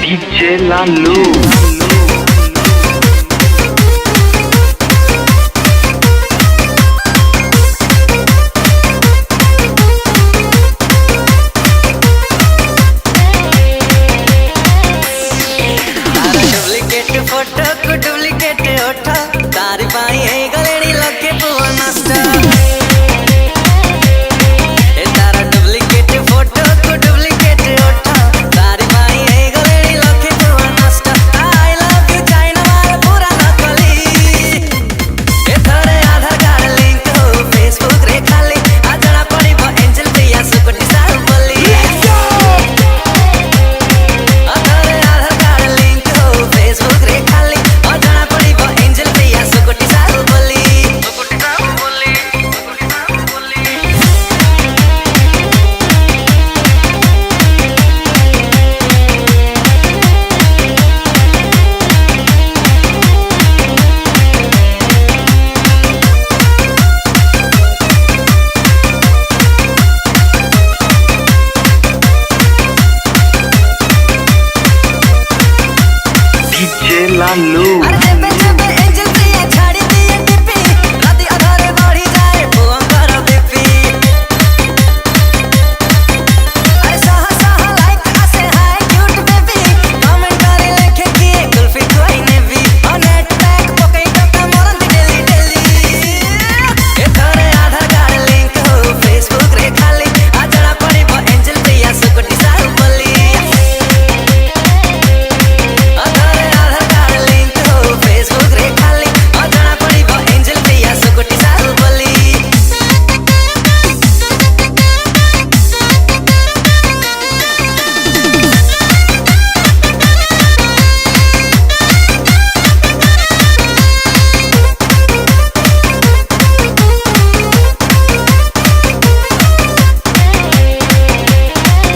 DJ Lalu. Photo को duplicate उठा तारी पाई है गलेड़ी लगे पुआ मास्टर ए तारा डुप्लीकेट फोटो को डुप्लीकेट उठा तारी पाई है गलेड़ी लगे पुआ master I love you China मार पूरा नकली ए थारे आधार कार्ड लिंक हो फेसबुक रे खाली आजना पड़ी बो एंजल पिया सुकुटी साल बोली थारे आधार कार्ड लिंक हो फेसबुक रे DJ Lalu.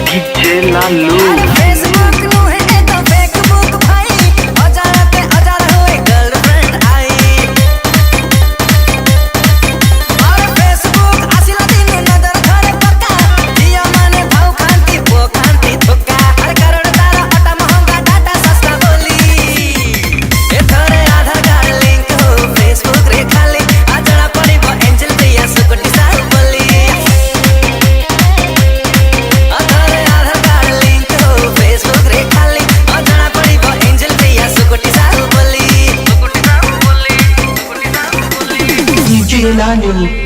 DJ Lalu. DJ Lalu.